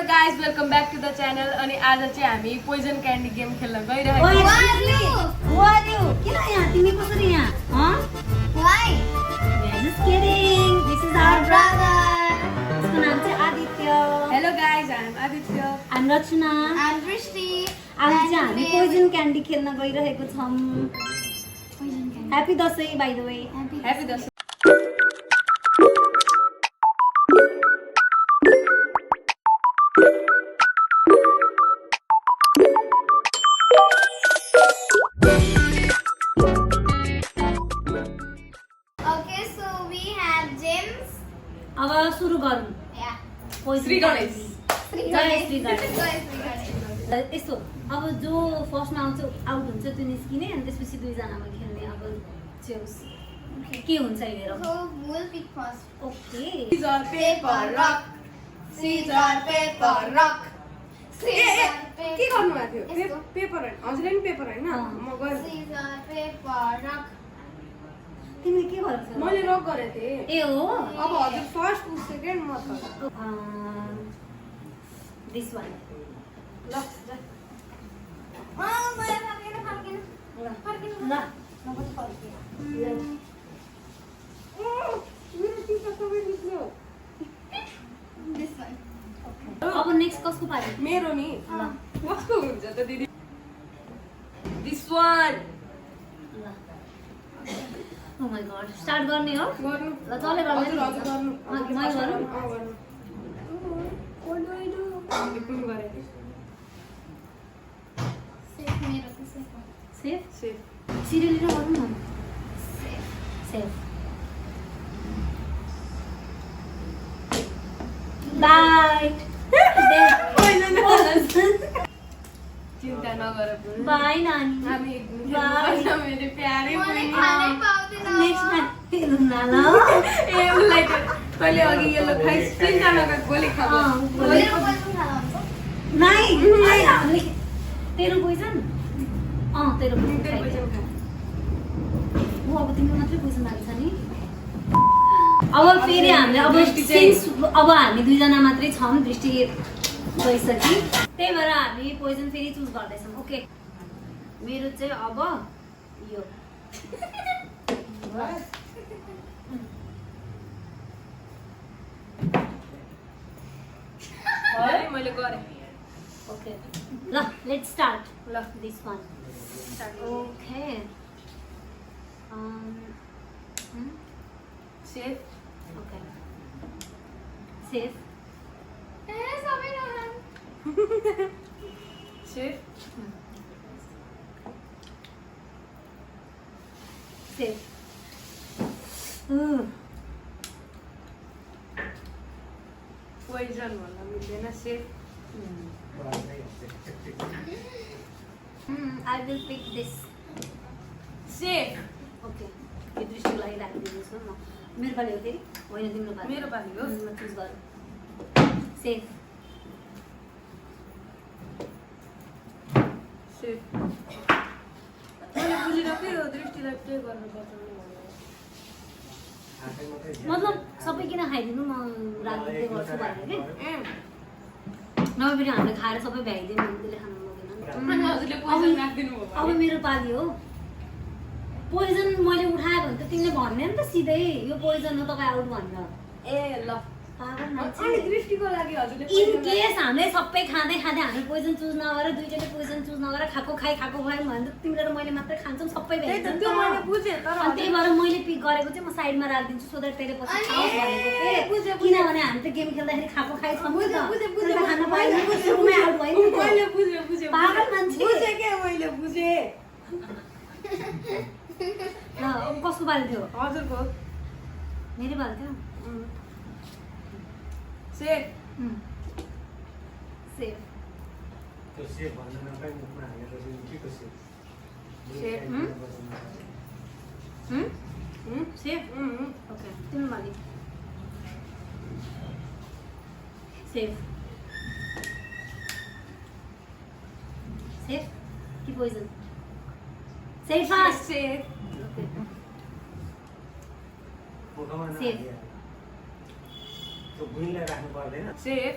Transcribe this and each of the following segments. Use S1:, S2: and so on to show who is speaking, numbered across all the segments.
S1: Guys welcome back to the channel. अनि आज चाहिँ हामी पोइजन क्यान्डी गेम खेल्न गइरहेको
S2: किन यहाँ तिमी कसरी यहाँ This is our brother. उसको नाम चाहिँ Aditya.
S1: Hello guys, I am Aditya.
S2: I'm Rachana.
S3: I'm Drishti.
S2: आज चाहिँ हामी पोइजन क्यान्डी खेल्न गइरहेको छौं। Happy Dashain by the way.
S1: Happy Dashain.
S3: Okay, so we have James.
S2: अब सुरु गरौँ।
S3: Yeah.
S1: श्री गणेश।
S3: Sri
S2: जय Shri Ganesh.
S3: Jai Sri Ganesh.
S2: यस्तो अब जो फर्स्टमा आउँछ आउट हुन्छ त्यो निस्किने अनि त्यसपछि दुईजनामा खेल्ने। अब चेउस के हुन्छ हेरौँ।
S3: So we'll pick first.
S2: Okay
S1: Scissor, paper, rock. Scissor, paper, rock.
S3: Scissor,
S1: के
S3: paper.
S1: गर्नु भएको थियो?
S3: यस्तो।
S1: पेपर हैन। हजुरले नि पेपर हैन?
S2: अँ।
S1: म गरे।
S3: Scissor, paper, rock.
S2: तिमीले के गर्छौ?
S1: मैले रक गरेको थिएँ।
S2: ए हो
S1: अब हजुर फर्स्ट सेकेन्ड म थर्ड।
S2: दिस वान
S1: ल जा।
S3: Oh, मैले फर्किनु।
S2: ल
S3: फर्किनु।
S2: ल म पनि फर्किएँ।
S1: मेरो टिका सबै निस्क्यो।
S3: This one.
S2: अब नेक्स्ट कसको पारी?
S1: मेरो नि
S2: ल
S1: कस्तो हुन्छ त दिदी? This one.
S2: ल ओ माय गॉड स्टार्ट गर्ने हो?
S1: गर्नु।
S2: ल तँले गर्नु।
S1: हजुर हजुर गर्नु।
S2: मै गरौँ?
S1: अँ गर्नु। What do I do? कुन गरेको?
S3: Safe मेरो त safe हो।
S2: Safe
S1: safe.
S2: सिरियल लिएर गरौँ न।
S3: Safe.
S2: सेफ बाई
S1: चिन्ता नगर।
S2: बाई नानी
S1: हामी
S2: बाई
S1: मेरो प्यारे
S3: मैले खानै पाउँदिन।
S2: नेक्स्टमा हेरौँ न ल
S1: ए उसलाई त कहिले अघि यसो खाइ चिन्ता नगर गोली खाऊ।
S3: भोलि पोइजन खाना हुन्छ।
S2: नाइ हामीले तेरो पोइजन तेरो पोइजन ओ अब तिम्रो मात्रै पोइजन लाग्छ नि। अब फेरि हामीले अब अब हामी दुईजना मात्रै छौँ। दृष्टि गइसकि त्यही भएर हामी पोइजन फेरि चुज गर्दैछौँ। ओके मेरो चाहिँ अब यो
S1: मैले गरेँ।
S2: ओके ल लेट्स स्टार्ट
S1: ल
S2: this one okay
S1: safe
S2: okay safe
S3: ए सबै नहान।
S1: सेफ
S2: सेफ
S1: पोइजन भन्दा मिल्दैन। Safe
S2: I will pick this
S1: safe.
S2: Okay यो दृष्टिको लागि राखिदिनुहोस् न। म मेरो पालि हो फेरि होइन तिम्रो पालि
S1: मेरो पालि हो।
S2: म चुज गरौँ सेफ
S1: सेफ मैले बुझिरहेको यो दृष्टिलाई प्ले गर्नु बचाउनु
S2: मतलब सबै किन खाइदिनु म राखिदिँदै गर्छु भनेर कि
S1: ए
S2: नभए फेरि हामीले खाएर सबै भ्याइदिउँ भने त्यसले खानु
S1: अनि हजुरले पोइजन राखिदिनु भयो
S2: अब मेरो पालि हो। पोइजन मैले उठायो भने त तिमीले भन्ने नि त सिधै यो पोइजन हो तपाईँ आउट भनेर।
S1: ए ल
S2: पागल
S1: अनि
S2: मान्छे।
S1: दृष्टिको लागि हजुरले
S2: इन
S1: poison
S2: केस हामीले सबै खाँदै खाँदै हामीले पोइजन चुज नगरेर दुईजनाले पोइजन चुज नगरेर खाएको खायौँ भने त तिमीले र मैले मात्रै खान्छौँ सबै
S1: त्यही त
S2: भ्याइदिन्छ
S1: त्यो मैले बुझेँ तर
S2: अनि त्यही भएर मैले पिक गरेको चाहिँ म साइडमा राखिदिन्छु सो द्याट त्यसले पछि खाओस् भनेको
S1: बुझेँ,
S2: के किनभने हामी त गेम खेल्दाखेरि खाएको खाइ छौँ नि त।
S1: बुझेँ
S2: त्यसले त खान पाएन सुरुमै आउट भयो नि त।
S1: मैले बुझेँ
S2: पागल मान्छे।
S1: बुझेँ के मैले बुझेँ।
S2: ल अब कसको बाली थियो?
S1: हजुरको
S2: मेरै बाली थियो।
S1: सेफ
S2: सेफ
S4: त्यो सेफ भन्नु नपाइ मुखमा हालेपछि के को सेफ
S1: सेफ
S2: सेफ ओके तिम्रो बाली सेफ सेफ कि poison safe fast
S1: safe
S2: okay
S4: मुखमा
S2: सेफ
S4: त्यो गुइनलाई राख्नु पर्दैन
S1: safe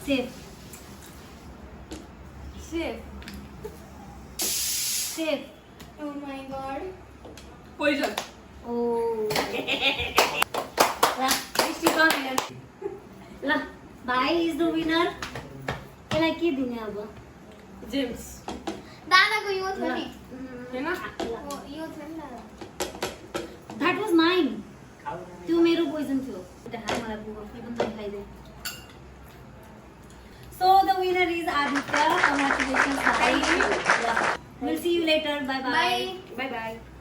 S2: safe
S1: safe
S2: safe
S3: Oh my god.
S1: Poison
S2: ओ दृष्टि कम ल भाइ इज द विनर यसलाई के दिने अब
S1: जेम्स
S3: दादाको यो थियो नि
S1: हैन
S3: यो थियो नि दादा
S2: द्याट वाज माइन त्यो मेरो पोइजन थियो मलाई बुबा पनि खाइदे so the winner is Aditya congratulations भाइ will see you later bye bye
S3: Bye.
S1: Bye by